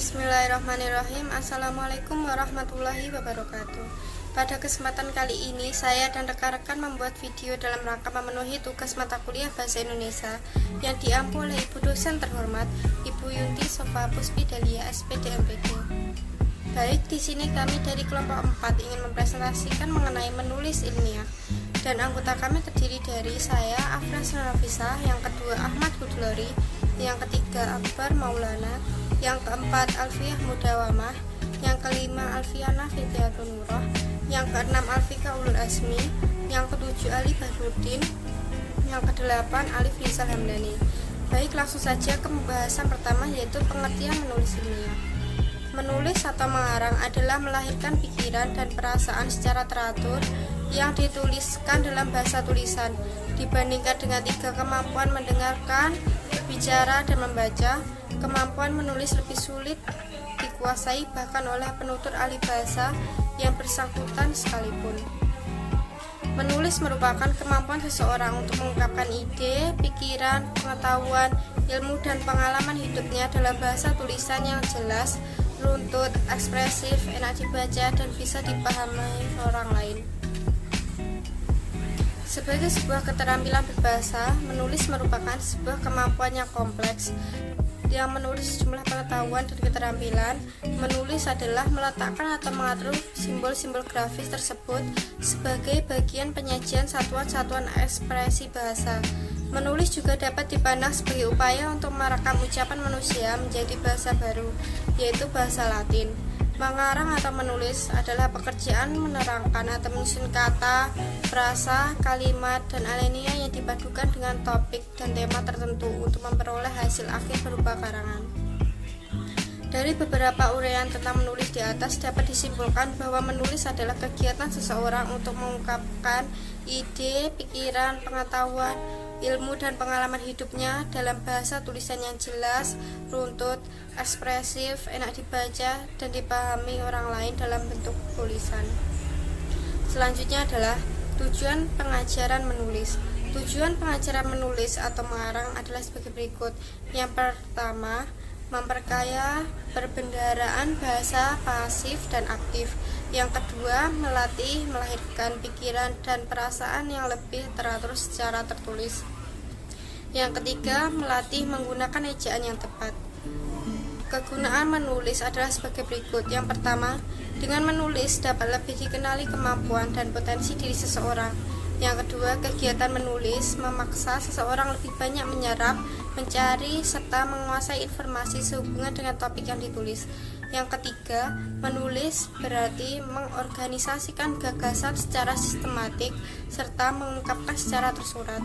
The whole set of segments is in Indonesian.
Bismillahirrahmanirrahim. Assalamualaikum warahmatullahi wabarakatuh. Pada kesempatan kali ini, saya dan rekan-rekan membuat video dalam rangka memenuhi tugas mata kuliah Bahasa Indonesia yang diampu oleh Ibu dosen terhormat, Ibu Yunti Sofa Puspy Dalia, SPD MPD. Baik, di sini kami dari kelompok 4 ingin mempresentasikan mengenai menulis ilmiah. Dan anggota kami terdiri dari saya, Afra Nafisa, yang kedua Ahmad Hudlori, yang ketiga Akbar Maulana, yang keempat Alfiah Mudawamah, yang kelima Alfiana Fitriatun Nurah, yang keenam Alfika Ulul Asmi, yang ketujuh Ali Badruddin, yang kedelapan Alif Rizal Hamdani. Baik, langsung saja ke pembahasan pertama, yaitu pengertian menulis ilmiah. Menulis atau mengarang adalah melahirkan pikiran dan perasaan secara teratur yang dituliskan dalam bahasa tulisan. Dibandingkan dengan tiga kemampuan mendengarkan, berbicara, dan membaca, kemampuan menulis lebih sulit dikuasai bahkan oleh penutur ahli bahasa yang bersangkutan sekalipun. Menulis merupakan kemampuan seseorang untuk mengungkapkan ide, pikiran, pengetahuan, ilmu, dan pengalaman hidupnya dalam bahasa tulisan yang jelas, runtut, ekspresif, enak dibaca, dan bisa dipahami orang lain. Sebagai sebuah keterampilan berbahasa, menulis merupakan sebuah kemampuan yang kompleks yang menulis sejumlah pengetahuan dan keterampilan. Menulis adalah meletakkan atau mengatur simbol-simbol grafis tersebut sebagai bagian penyajian satuan-satuan ekspresi bahasa. Menulis juga dapat dipandang sebagai upaya untuk merekam ucapan manusia menjadi bahasa baru, yaitu bahasa Latin. Mengarang atau menulis adalah pekerjaan menerangkan atau menyusun kata, frasa, kalimat, dan alinea yang dipadukan dengan topik dan tema tertentu untuk memperoleh hasil akhir berupa karangan. Dari beberapa uraian tentang menulis di atas dapat disimpulkan bahwa menulis adalah kegiatan seseorang untuk mengungkapkan ide, pikiran, pengetahuan, ilmu, dan pengalaman hidupnya dalam bahasa tulisan yang jelas, runtut, ekspresif, enak dibaca, dan dipahami orang lain dalam bentuk tulisan. Selanjutnya adalah tujuan pengajaran menulis. Tujuan pengajaran menulis atau mengarang adalah sebagai berikut. Yang pertama, memperkaya perbendaharaan bahasa pasif dan aktif. Yang kedua, melatih melahirkan pikiran dan perasaan yang lebih teratur secara tertulis. Yang ketiga, melatih menggunakan ejaan yang tepat. Kegunaan menulis adalah sebagai berikut. Yang pertama, dengan menulis dapat lebih dikenali kemampuan dan potensi diri seseorang. Yang kedua, kegiatan menulis memaksa seseorang lebih banyak menyerap, mencari, serta menguasai informasi sehubungan dengan topik yang ditulis. Yang ketiga, menulis berarti mengorganisasikan gagasan secara sistematik serta mengungkapkan secara tersurat.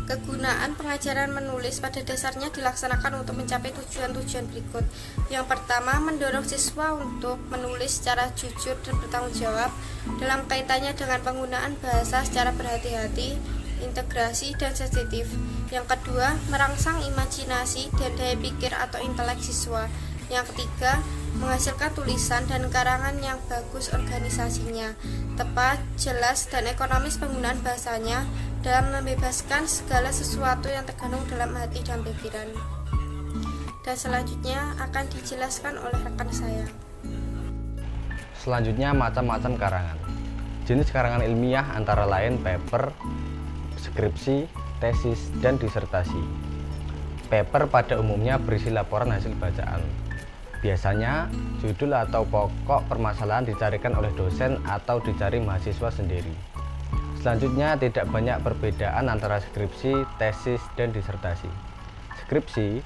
Kegunaan pengajaran menulis pada dasarnya dilaksanakan untuk mencapai tujuan-tujuan berikut. Yang pertama, mendorong siswa untuk menulis secara jujur dan bertanggung jawab dalam kaitannya dengan penggunaan bahasa secara berhati-hati, integrasi, dan sensitif. Yang kedua, merangsang imajinasi dan daya pikir atau intelek siswa. Yang ketiga, menghasilkan tulisan dan karangan yang bagus organisasinya, tepat, jelas, dan ekonomis penggunaan bahasanya dalam membebaskan segala sesuatu yang terkandung dalam hati dan pikiran. Dan selanjutnya akan dijelaskan oleh rekan saya. Selanjutnya, macam-macam karangan. Jenis karangan ilmiah antara lain paper, skripsi, tesis, dan disertasi. Paper pada umumnya berisi laporan hasil bacaan. Biasanya, judul atau pokok permasalahan dicarikan oleh dosen atau dicari mahasiswa sendiri. Selanjutnya, tidak banyak perbedaan antara skripsi, tesis, dan disertasi. Skripsi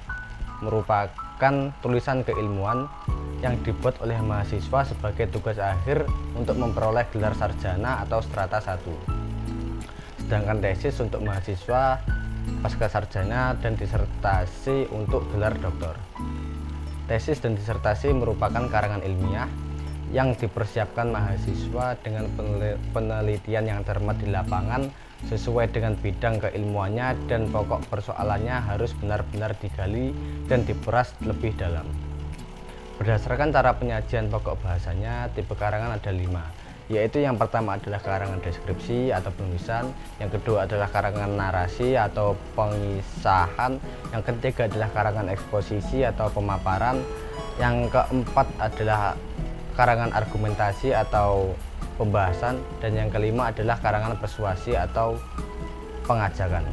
merupakan tulisan keilmuan yang dibuat oleh mahasiswa sebagai tugas akhir untuk memperoleh gelar sarjana atau strata 1. Sedangkan tesis untuk mahasiswa pasca sarjana dan disertasi untuk gelar doktor. Tesis dan disertasi merupakan karangan ilmiah yang dipersiapkan mahasiswa dengan penelitian yang cermat di lapangan sesuai dengan bidang keilmuannya, dan pokok persoalannya harus benar-benar digali dan diperas lebih dalam. Berdasarkan cara penyajian pokok bahasanya, tipe karangan ada 5, yaitu yang pertama adalah karangan deskripsi atau penulisan, yang kedua adalah karangan narasi atau pengisahan, yang ketiga adalah karangan eksposisi atau pemaparan, yang keempat adalah karangan argumentasi atau pembahasan, dan yang kelima adalah karangan persuasi atau pengajakan.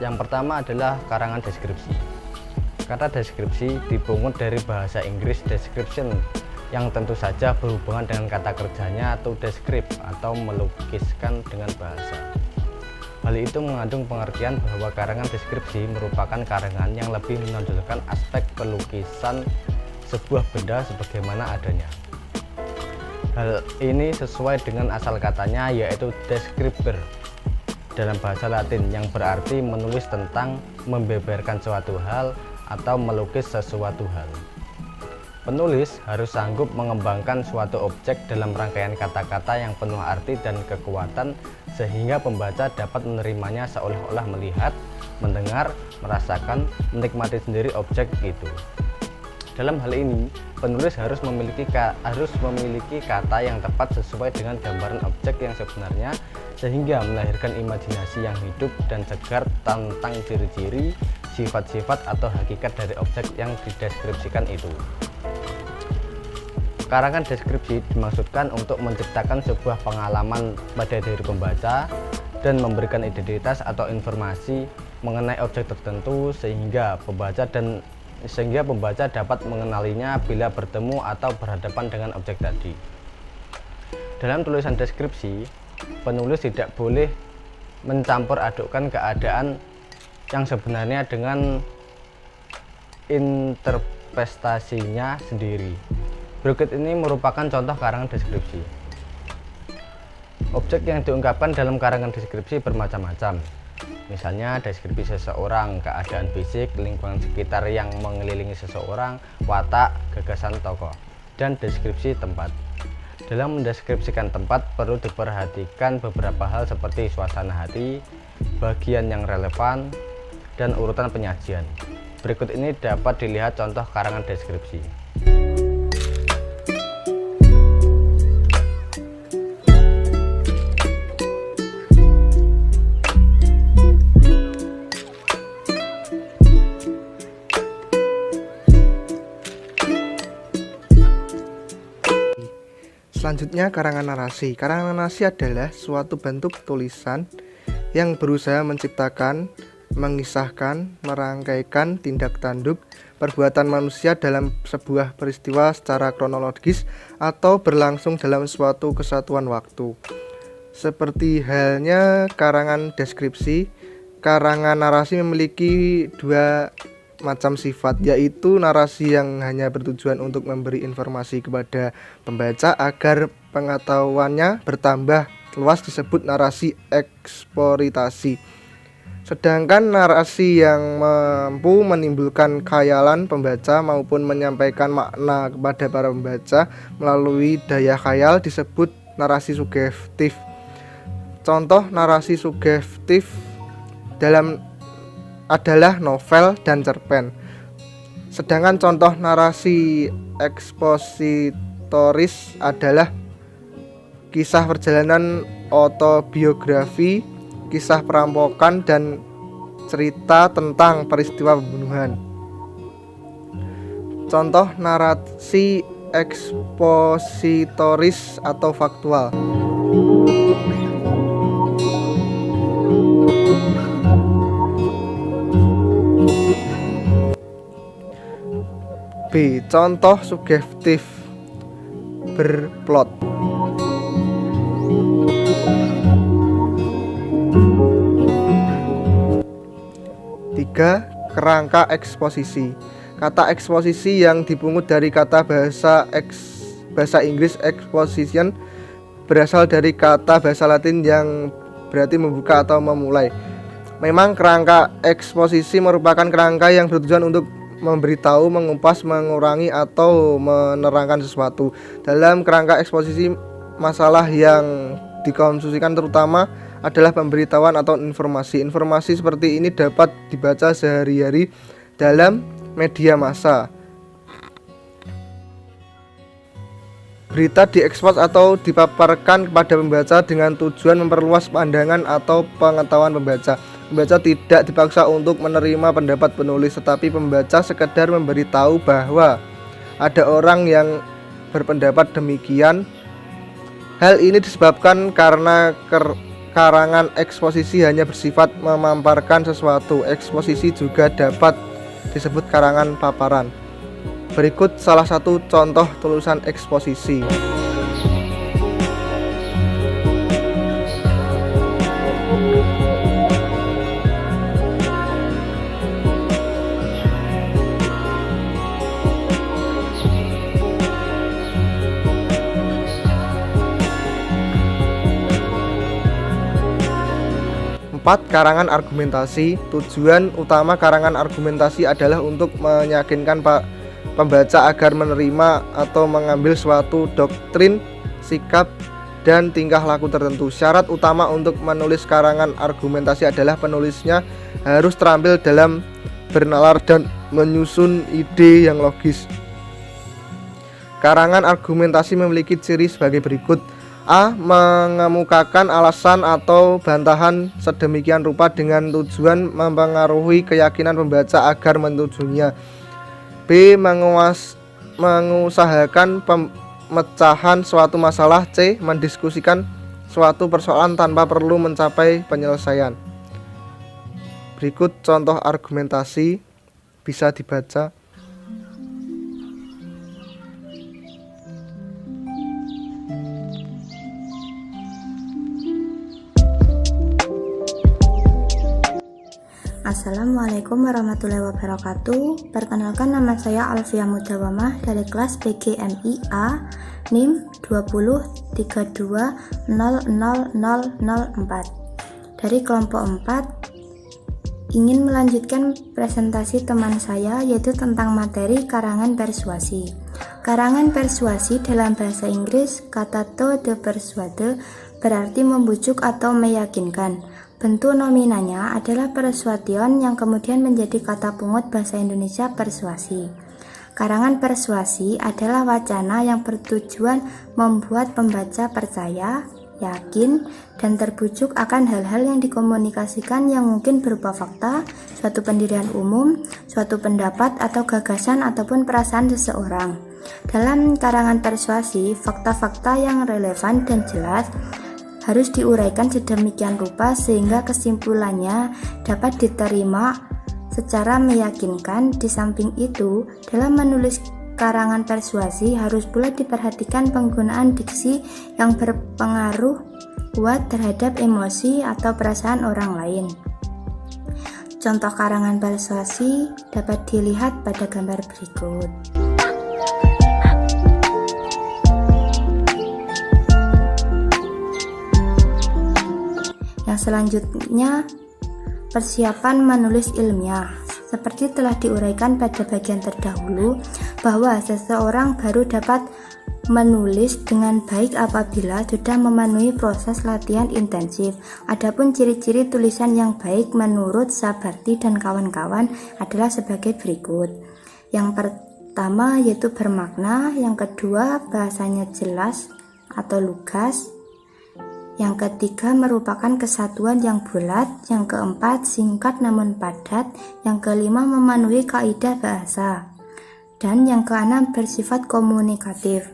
Yang pertama adalah karangan deskripsi. Kata deskripsi dipungut dari bahasa Inggris description, yang tentu saja berhubungan dengan kata kerjanya atau describe atau melukiskan dengan bahasa. Hal itu mengandung pengertian bahwa karangan deskripsi merupakan karangan yang lebih menonjolkan aspek pelukisan sebuah benda sebagaimana adanya. Hal ini sesuai dengan asal katanya, yaitu describer dalam bahasa Latin, yang berarti menulis tentang, membeberkan suatu hal, atau melukis sesuatu hal. Penulis harus sanggup mengembangkan suatu objek dalam rangkaian kata-kata yang penuh arti dan kekuatan, sehingga pembaca dapat menerimanya seolah-olah melihat, mendengar, merasakan, menikmati sendiri objek itu. Dalam hal ini, penulis harus memiliki kata yang tepat sesuai dengan gambaran objek yang sebenarnya, sehingga melahirkan imajinasi yang hidup dan segar tentang ciri-ciri, sifat-sifat atau hakikat dari objek yang dideskripsikan itu. Karangan deskripsi dimaksudkan untuk menciptakan sebuah pengalaman pada diri pembaca dan memberikan identitas atau informasi mengenai objek tertentu, sehingga pembaca dapat mengenalinya bila bertemu atau berhadapan dengan objek tadi. Dalam tulisan deskripsi, penulis tidak boleh mencampur adukkan keadaan yang sebenarnya dengan interpretasinya sendiri. Berikut ini merupakan contoh karangan deskripsi. Objek yang diungkapkan dalam karangan deskripsi bermacam-macam. Misalnya deskripsi seseorang, keadaan fisik, lingkungan sekitar yang mengelilingi seseorang, watak, gagasan tokoh, dan deskripsi tempat. Dalam mendeskripsikan tempat perlu diperhatikan beberapa hal seperti suasana hati, bagian yang relevan, dan urutan penyajian. Berikut ini dapat dilihat contoh karangan deskripsi. Selanjutnya, karangan narasi. Karangan narasi adalah suatu bentuk tulisan yang berusaha menciptakan, mengisahkan, merangkaikan tindak tanduk perbuatan manusia dalam sebuah peristiwa secara kronologis atau berlangsung dalam suatu kesatuan waktu. Seperti halnya karangan deskripsi, karangan narasi memiliki dua macam sifat, yaitu narasi yang hanya bertujuan untuk memberi informasi kepada pembaca agar pengetahuannya bertambah luas disebut narasi eksploitasi. Sedangkan narasi yang mampu menimbulkan khayalan pembaca maupun menyampaikan makna kepada para pembaca melalui daya khayal disebut narasi sugestif. Contoh narasi sugestif adalah novel dan cerpen. Sedangkan contoh narasi ekspositoris adalah kisah perjalanan autobiografi, kisah perampokan, dan cerita tentang peristiwa pembunuhan. Contoh narasi ekspositoris atau faktual. B. Contoh sugestif berplot. Tiga. Kerangka eksposisi. Kata eksposisi yang dipungut dari kata bahasa Inggris exposition berasal dari kata bahasa Latin yang berarti membuka atau memulai. Memang kerangka eksposisi merupakan kerangka yang bertujuan untuk memberitahu, mengupas, mengurangi, atau menerangkan sesuatu. Dalam kerangka eksposisi, masalah yang dikonsumsikan terutama adalah pemberitahuan atau informasi. Informasi seperti ini dapat dibaca sehari-hari dalam media massa. Berita diekspos atau dipaparkan kepada pembaca dengan tujuan memperluas pandangan atau pengetahuan pembaca. Pembaca tidak dipaksa untuk menerima pendapat penulis, tetapi pembaca sekedar memberitahu bahwa ada orang yang berpendapat demikian. Hal ini disebabkan karena karangan eksposisi hanya bersifat memaparkan sesuatu. Eksposisi juga dapat disebut karangan paparan. Berikut salah satu contoh tulisan eksposisi. Karangan argumentasi. Tujuan utama karangan argumentasi adalah untuk meyakinkan pembaca agar menerima atau mengambil suatu doktrin, sikap, dan tingkah laku tertentu. Syarat utama untuk menulis karangan argumentasi adalah penulisnya harus terampil dalam bernalar dan menyusun ide yang logis. Karangan argumentasi memiliki ciri sebagai berikut. A. Mengemukakan alasan atau bantahan sedemikian rupa dengan tujuan mempengaruhi keyakinan pembaca agar menyetujuinya. B. Mengusahakan pemecahan suatu masalah. C. Mendiskusikan suatu persoalan tanpa perlu mencapai penyelesaian. Berikut contoh argumentasi, bisa dibaca. Assalamualaikum warahmatullahi wabarakatuh. Perkenalkan, nama saya Alfiah Mudawamah dari kelas PGMI-A, NIM 2032000004 dari kelompok 4. Ingin melanjutkan presentasi teman saya, yaitu tentang materi karangan persuasi. Karangan persuasi dalam bahasa Inggris, kata to de persuade berarti membujuk atau meyakinkan. Bentuk nominanya adalah persuasion yang kemudian menjadi kata pungut bahasa Indonesia persuasi. Karangan persuasi adalah wacana yang bertujuan membuat pembaca percaya, yakin, dan terbujuk akan hal-hal yang dikomunikasikan yang mungkin berupa fakta, suatu pendirian umum, suatu pendapat atau gagasan ataupun perasaan seseorang. Dalam karangan persuasi, fakta-fakta yang relevan dan jelas harus diuraikan sedemikian rupa sehingga kesimpulannya dapat diterima secara meyakinkan. Di samping itu, dalam menulis karangan persuasi harus pula diperhatikan penggunaan diksi yang berpengaruh kuat terhadap emosi atau perasaan orang lain. Contoh karangan persuasi dapat dilihat pada gambar berikut. Yang selanjutnya, persiapan menulis ilmiah. Seperti telah diuraikan pada bagian terdahulu, bahwa seseorang baru dapat menulis dengan baik apabila sudah memenuhi proses latihan intensif. Adapun ciri-ciri tulisan yang baik menurut Sabarti dan kawan-kawan adalah sebagai berikut. Yang pertama yaitu bermakna, yang kedua bahasanya jelas atau lugas, yang ketiga merupakan kesatuan yang bulat, yang keempat singkat namun padat, yang kelima memenuhi kaidah bahasa, dan yang keenam bersifat komunikatif.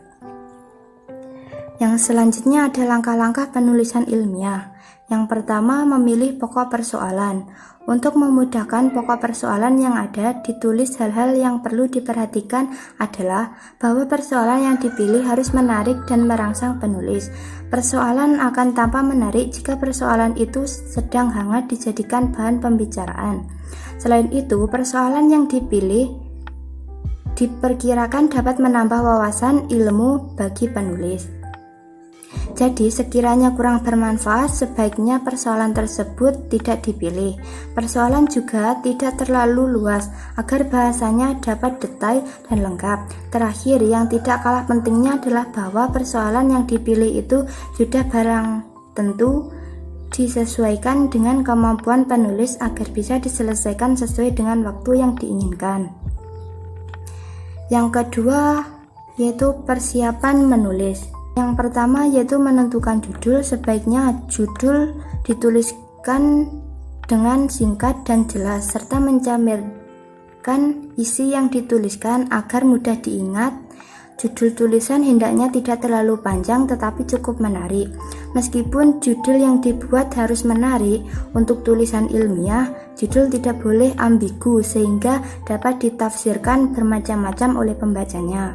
Yang selanjutnya ada langkah-langkah penulisan ilmiah. Yang pertama, memilih pokok persoalan. Untuk memudahkan pokok persoalan yang ada, ditulis hal-hal yang perlu diperhatikan adalah bahwa persoalan yang dipilih harus menarik dan merangsang penulis. Persoalan akan tampak menarik jika persoalan itu sedang hangat dijadikan bahan pembicaraan. Selain itu, persoalan yang dipilih diperkirakan dapat menambah wawasan ilmu bagi penulis. Jadi, sekiranya kurang bermanfaat, sebaiknya persoalan tersebut tidak dipilih. Persoalan juga tidak terlalu luas, agar bahasanya dapat detail dan lengkap. Terakhir, yang tidak kalah pentingnya adalah bahwa persoalan yang dipilih itu sudah barang tentu disesuaikan dengan kemampuan penulis agar bisa diselesaikan sesuai dengan waktu yang diinginkan. Yang kedua, yaitu persiapan menulis. Yang pertama yaitu menentukan judul. Sebaiknya judul dituliskan dengan singkat dan jelas serta mencantumkan isi yang dituliskan agar mudah diingat. Judul tulisan hendaknya tidak terlalu panjang tetapi cukup menarik. Meskipun judul yang dibuat harus menarik, untuk tulisan ilmiah, judul tidak boleh ambigu sehingga dapat ditafsirkan bermacam-macam oleh pembacanya.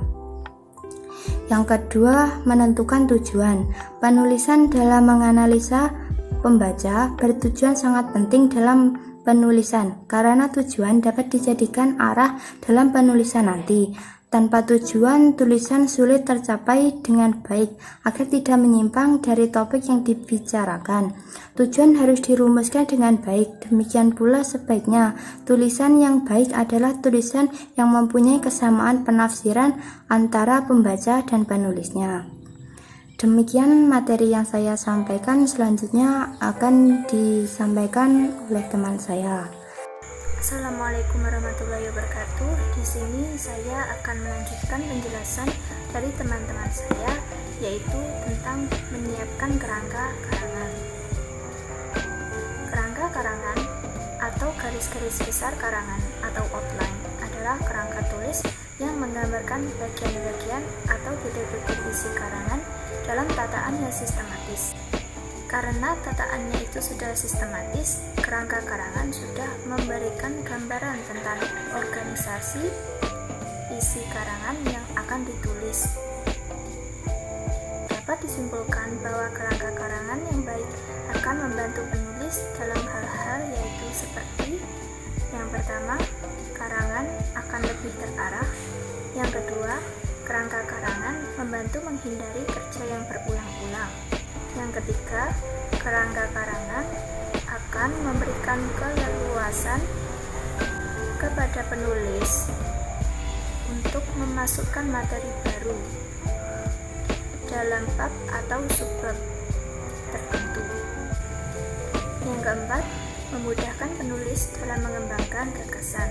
Yang kedua, menentukan tujuan. Penulisan dalam menganalisa pembaca bertujuan sangat penting dalam penulisan karena tujuan dapat dijadikan arah dalam penulisan nanti. Tanpa tujuan, tulisan sulit tercapai dengan baik agar tidak menyimpang dari topik yang dibicarakan. Tujuan harus dirumuskan dengan baik. Demikian pula sebaiknya tulisan yang baik adalah tulisan yang mempunyai kesamaan penafsiran antara pembaca dan penulisnya. Demikian materi yang saya sampaikan, selanjutnya akan disampaikan oleh teman saya. Assalamualaikum warahmatullahi wabarakatuh. Di sini saya akan melanjutkan penjelasan dari teman-teman saya, yaitu tentang menyiapkan kerangka karangan. Kerangka karangan atau garis-garis besar karangan atau outline adalah kerangka tulis yang menggambarkan bagian-bagian atau titik-titik isi karangan dalam tataan yang sistematis. Karena tataannya itu sudah sistematis, kerangka karangan sudah memberikan gambaran tentang organisasi isi karangan yang akan ditulis. Dapat disimpulkan bahwa kerangka karangan yang baik akan membantu penulis dalam hal-hal yaitu seperti: yang pertama, karangan akan lebih terarah. Yang kedua, kerangka karangan membantu menghindari kerja yang berulang-ulang. Yang ketiga, kerangka karangan akan memberikan keleluasan kepada penulis untuk memasukkan materi baru dalam bab atau subbab tertentu. Yang keempat, memudahkan penulis dalam mengembangkan gagasan.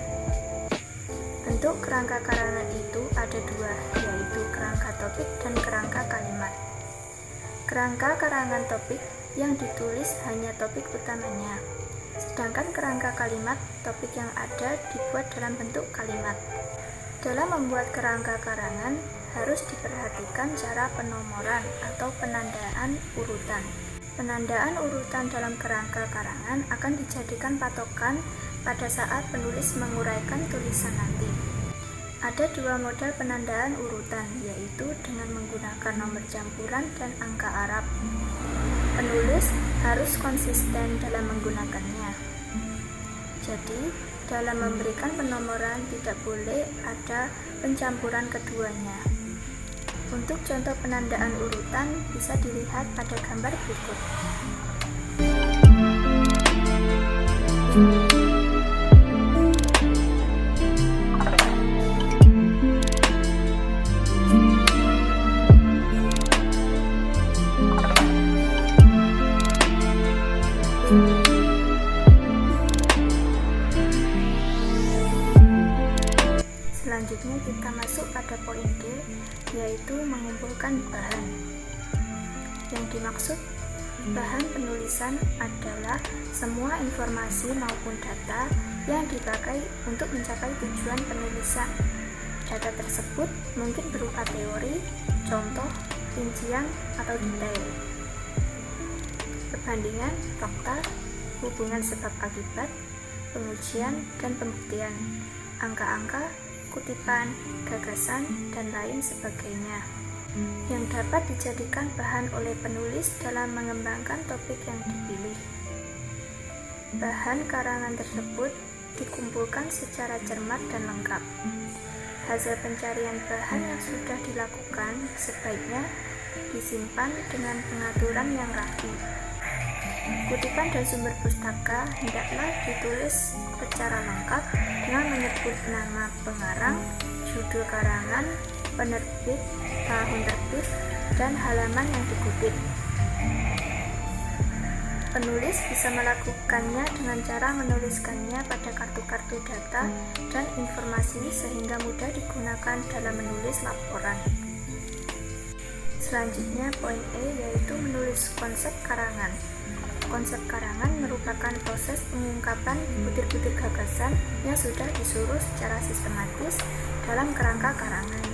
Bentuk kerangka karangan itu ada dua, yaitu kerangka topik dan kerangka kalimat. Kerangka karangan topik yang ditulis hanya topik utamanya, sedangkan kerangka kalimat, topik yang ada dibuat dalam bentuk kalimat. Dalam membuat kerangka karangan, harus diperhatikan cara penomoran atau penandaan urutan. Penandaan urutan dalam kerangka karangan akan dijadikan patokan pada saat penulis menguraikan tulisan nanti. Ada dua model penandaan urutan, yaitu dengan menggunakan nomor campuran dan angka Arab. Penulis harus konsisten dalam menggunakannya. Jadi, dalam memberikan penomoran tidak boleh ada pencampuran keduanya. Untuk contoh penandaan urutan bisa dilihat pada gambar berikut. Selanjutnya kita masuk pada poin D, yaitu mengumpulkan bahan. Yang dimaksud bahan penulisan adalah semua informasi maupun data yang dipakai untuk mencapai tujuan penulisan. Data tersebut mungkin berupa teori, contoh, rincian, atau detail. Perbandingan, fakta, hubungan sebab akibat, pengujian dan pembuktian, angka-angka, kutipan, gagasan, dan lain sebagainya yang dapat dijadikan bahan oleh penulis dalam mengembangkan topik yang dipilih. Bahan karangan tersebut dikumpulkan secara cermat dan lengkap. Hasil pencarian bahan yang sudah dilakukan sebaiknya disimpan dengan pengaturan yang rapi. Kutipan dan sumber pustaka hendaklah ditulis secara lengkap dengan menyebut nama pengarang, judul karangan, penerbit, tahun terbit, dan halaman yang dikutip. Penulis bisa melakukannya dengan cara menuliskannya pada kartu-kartu data dan informasi sehingga mudah digunakan dalam menulis laporan. Selanjutnya poin E yaitu menulis konsep karangan. Konsep karangan merupakan proses pengungkapan butir-butir gagasan yang sudah disuruh secara sistematis dalam kerangka karangan.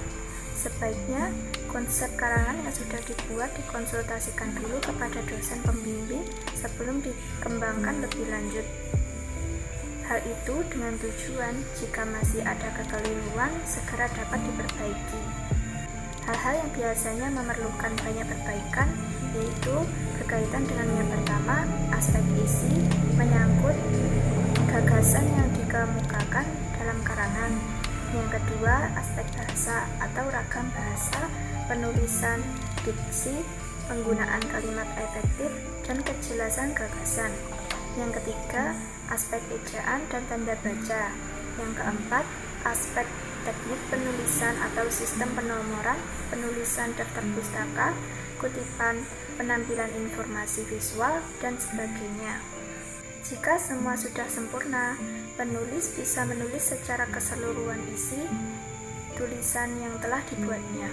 Sebaiknya konsep karangan yang sudah dibuat dikonsultasikan dulu kepada dosen pembimbing sebelum dikembangkan lebih lanjut. Hal itu dengan tujuan jika masih ada kekeliruan segera dapat diperbaiki. Hal-hal yang biasanya memerlukan banyak perbaikan yaitu berkaitan dengan yang pertama, aspek isi menyangkut gagasan yang dikemukakan dalam karangan. Yang kedua, aspek bahasa atau ragam bahasa, penulisan, diksi, penggunaan kalimat efektif, dan kejelasan gagasan. Yang ketiga, aspek ejaan dan tanda baca. Yang keempat, aspek teknik penulisan atau sistem penomoran, penulisan daftar pustaka, kutipan, penampilan informasi visual, dan sebagainya. Jika semua sudah sempurna, penulis bisa menulis secara keseluruhan isi tulisan yang telah dibuatnya,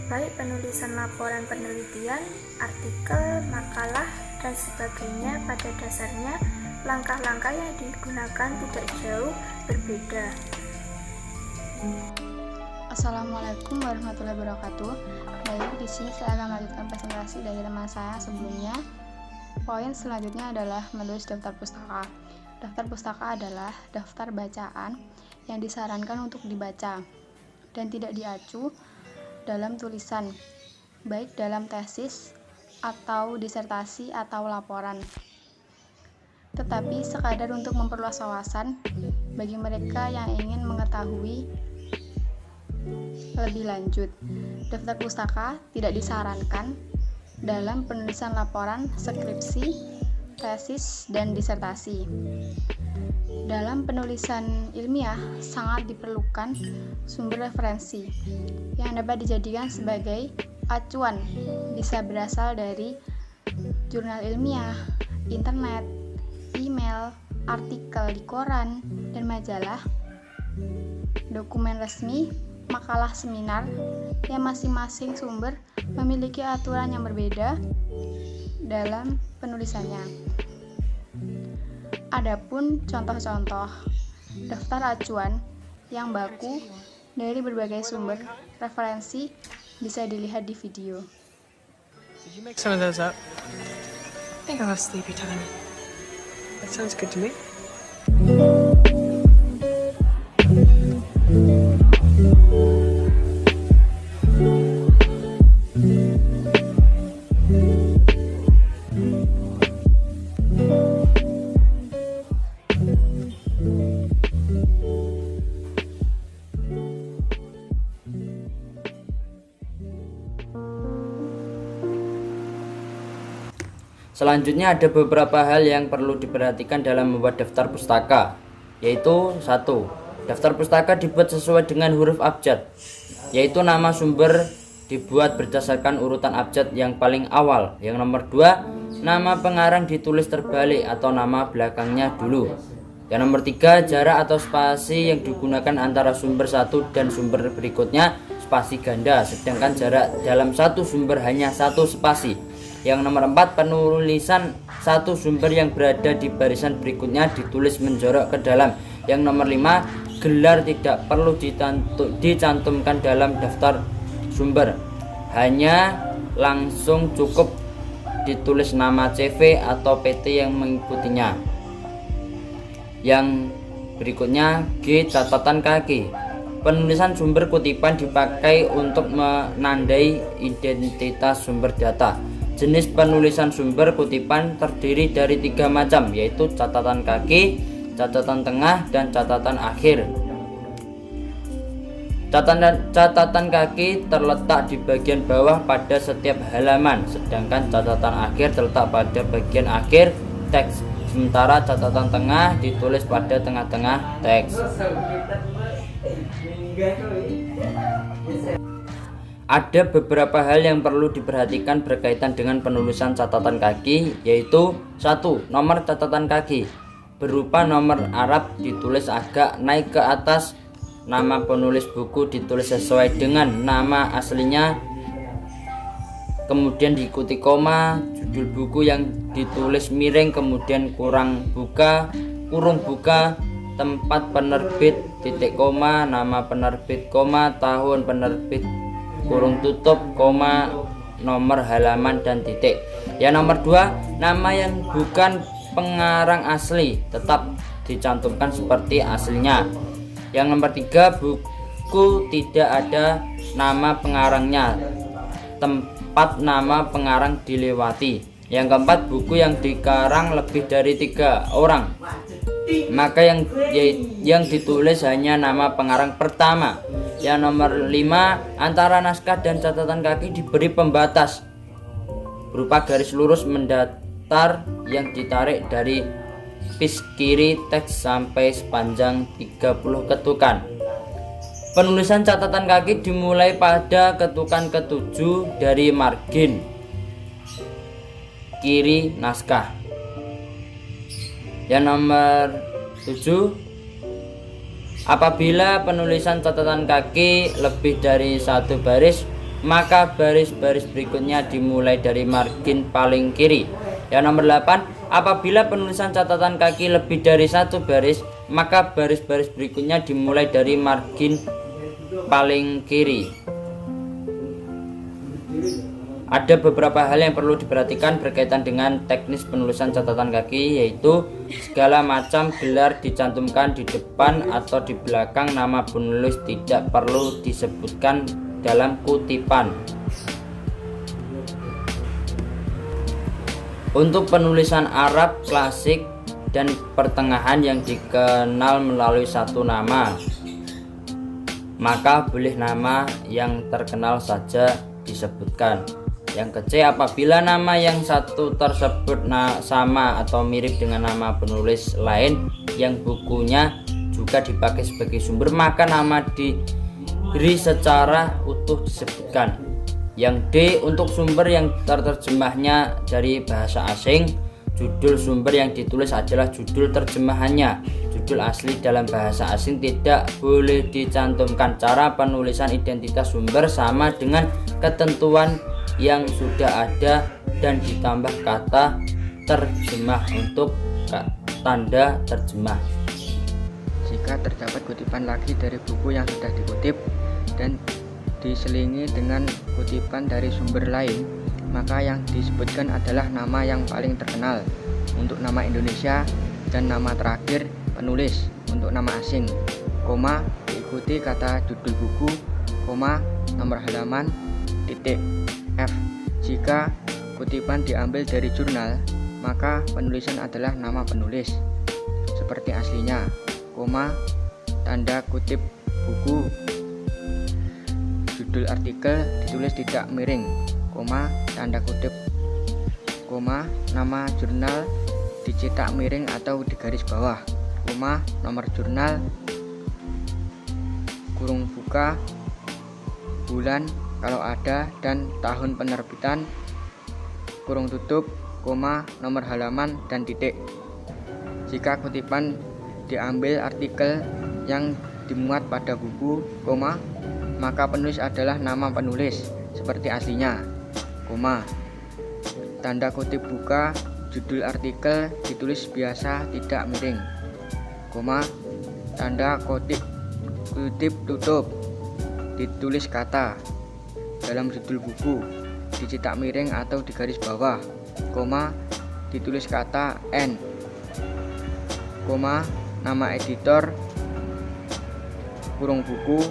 baik penulisan laporan penelitian, artikel, makalah, dan sebagainya. Pada dasarnya, langkah-langkah yang digunakan tidak jauh berbeda. Assalamualaikum warahmatullahi wabarakatuh. Baik, di sini saya akan melanjutkan presentasi dari teman saya sebelumnya. Poin selanjutnya adalah menulis daftar pustaka. Daftar pustaka adalah daftar bacaan yang disarankan untuk dibaca dan tidak diacu dalam tulisan, baik dalam tesis atau disertasi atau laporan, tetapi sekadar untuk memperluas wawasan bagi mereka yang ingin mengetahui lebih lanjut. Daftar pustaka tidak disarankan dalam penulisan laporan, skripsi, tesis, dan disertasi. Dalam penulisan ilmiah sangat diperlukan sumber referensi yang dapat dijadikan sebagai acuan, bisa berasal dari jurnal ilmiah, internet, email, artikel di koran dan majalah, dokumen resmi, makalah seminar, yang masing-masing sumber memiliki aturan yang berbeda dalam penulisannya. Adapun contoh-contoh daftar acuan yang baku dari berbagai sumber referensi bisa dilihat di video. Did you make some of those up? I think I'll have sleepy time. That sounds good to me. Selanjutnya ada beberapa hal yang perlu diperhatikan dalam membuat daftar pustaka, yaitu 1. Daftar pustaka dibuat sesuai dengan huruf abjad, yaitu nama sumber dibuat berdasarkan urutan abjad yang paling awal. Yang nomor 2, nama pengarang ditulis terbalik atau nama belakangnya dulu. Yang nomor 3, jarak atau spasi yang digunakan antara sumber satu dan sumber berikutnya spasi ganda, sedangkan jarak dalam satu sumber hanya satu spasi. Yang nomor 4, penulisan satu sumber yang berada di barisan berikutnya ditulis menjorok ke dalam. Yang nomor 5, gelar tidak perlu dicantumkan dalam daftar sumber, hanya langsung cukup ditulis nama CV atau PT yang mengikutinya. Yang berikutnya G, catatan kaki. Penulisan sumber kutipan dipakai untuk menandai identitas sumber data. Jenis penulisan sumber kutipan terdiri dari 3 macam, yaitu catatan kaki, catatan tengah, dan catatan akhir. Catatan kaki terletak di bagian bawah pada setiap halaman, sedangkan catatan akhir terletak pada bagian akhir teks, sementara catatan tengah ditulis pada tengah-tengah teks. Ada beberapa hal yang perlu diperhatikan berkaitan dengan penulisan catatan kaki, yaitu 1. Nomor catatan kaki berupa nomor Arab ditulis agak naik ke atas. Nama penulis buku ditulis sesuai dengan nama aslinya, kemudian diikuti koma. Judul buku yang ditulis miring, kemudian kurung buka, tempat penerbit, titik koma, nama penerbit, koma, tahun penerbit, kurung tutup, koma, nomor halaman, dan titik. Yang nomor 2, nama yang bukan pengarang asli tetap dicantumkan seperti aslinya. Yang nomor 3, buku tidak ada nama pengarangnya, tempat nama pengarang dilewati. Yang keempat, buku yang dikarang lebih dari 3 orang, maka yang ditulis hanya nama pengarang pertama. Yang nomor 5, antara naskah dan catatan kaki diberi pembatas berupa garis lurus mendatar yang ditarik dari pis kiri teks sampai sepanjang 30 ketukan. Penulisan catatan kaki dimulai pada ketukan ke-7 dari margin kiri naskah. Yang nomor 7, apabila penulisan catatan kaki lebih dari 1 baris, maka baris-baris berikutnya dimulai dari margin paling kiri. Yang nomor 8, apabila penulisan catatan kaki lebih dari 1 baris, maka baris-baris berikutnya dimulai dari margin paling kiri. Ada beberapa hal yang perlu diperhatikan berkaitan dengan teknis penulisan catatan kaki, yaitu segala macam gelar dicantumkan di depan atau di belakang nama penulis tidak perlu disebutkan dalam kutipan. Untuk penulisan Arab klasik dan pertengahan yang dikenal melalui satu nama, maka boleh nama yang terkenal saja disebutkan. Yang ke-C, apabila nama yang satu tersebut sama atau mirip dengan nama penulis lain yang bukunya juga dipakai sebagai sumber, maka nama diri secara utuh disebutkan. Yang D, untuk sumber yang terjemahnya dari bahasa asing, judul sumber yang ditulis adalah judul terjemahannya. Judul asli dalam bahasa asing tidak boleh dicantumkan. Cara penulisan identitas sumber sama dengan ketentuan yang sudah ada dan ditambah kata terjemah untuk tanda terjemah. Jika terdapat kutipan lagi dari buku yang sudah dikutip dan diselingi dengan kutipan dari sumber lain, maka yang disebutkan adalah nama yang paling terkenal untuk nama Indonesia dan nama terakhir penulis untuk nama asing, koma, diikuti kata judul buku, koma, nomor halaman, titik. F. Jika kutipan diambil dari jurnal, maka penulisan adalah nama penulis seperti aslinya, koma, tanda kutip buku, judul artikel ditulis tidak miring, koma, tanda kutip, koma, nama jurnal dicetak miring atau di garis bawah, koma, nomor jurnal, kurung buka, bulan kalau ada, dan tahun penerbitan, kurung tutup, koma, nomor halaman, dan titik. Jika kutipan diambil artikel yang dimuat pada buku, koma, maka penulis adalah nama penulis seperti aslinya, koma, tanda kutip buka, judul artikel ditulis biasa tidak miring, koma, tanda kutip tutup ditulis kata dalam judul buku dicetak miring atau di garis bawah, koma, ditulis kata N, koma, nama editor, kurung buku,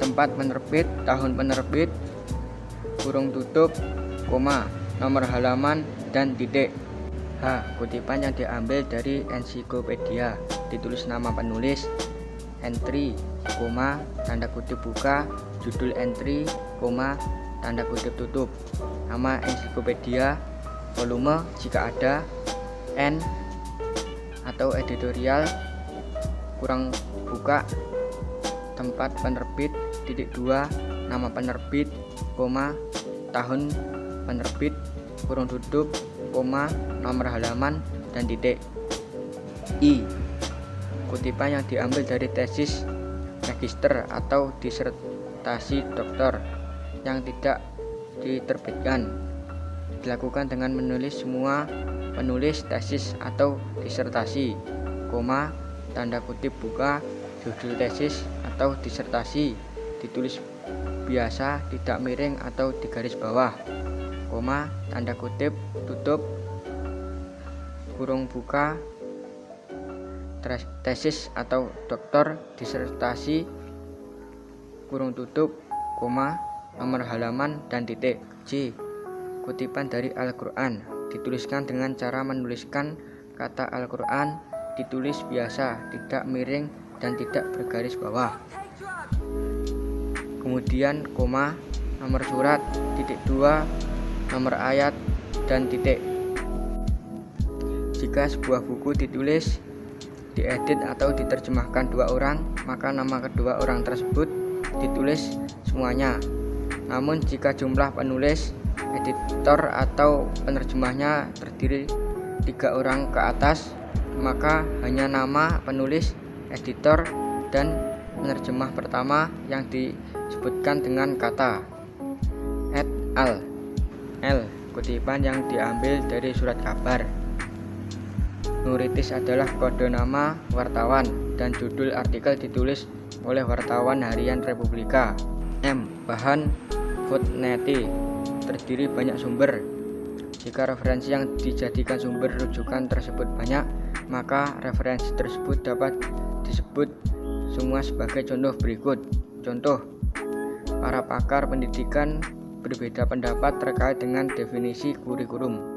tempat penerbit, tahun penerbit, kurung tutup, koma, nomor halaman, dan titik. H. Kutipan yang diambil dari ensiklopedia ditulis nama penulis, entry, koma, tanda kutip buka, judul entry, koma, tanda kutip tutup, nama ensiklopedia, volume jika ada, N atau editorial, kurang buka, tempat penerbit, 2, nama penerbit, koma, tahun penerbit, kurung tutup, koma, nomor halaman, dan titik. I. Kutipan yang diambil dari tesis, magister atau disertasi doktor yang tidak diterbitkan. Dilakukan dengan menulis semua penulis tesis atau disertasi, koma, tanda kutip buka, judul tesis atau disertasi ditulis biasa, tidak miring atau di garis bawah, koma, tanda kutip tutup, kurung buka, tesis atau doktor disertasi, kurung tutup, koma, nomor halaman, dan titik. J. Kutipan dari Al-Quran dituliskan dengan cara menuliskan kata Al-Quran ditulis biasa, tidak miring dan tidak bergaris bawah. Kemudian koma, nomor surat, titik 2, nomor ayat, dan titik. Jika sebuah buku ditulis, diedit atau diterjemahkan 2 orang, maka nama kedua orang tersebut ditulis semuanya. Namun jika jumlah penulis, editor atau penerjemahnya terdiri 3 orang ke atas, maka hanya nama penulis, editor, dan penerjemah pertama yang disebutkan dengan kata et al. L. Kutipan yang diambil dari surat kabar. Nuritis adalah kode nama wartawan dan judul artikel ditulis oleh wartawan harian Republika. M. Bahan footnote terdiri banyak sumber. Jika referensi yang dijadikan sumber rujukan tersebut banyak, maka referensi tersebut dapat disebut semua sebagai contoh berikut. Contoh, para pakar pendidikan berbeda pendapat terkait dengan definisi kurikulum.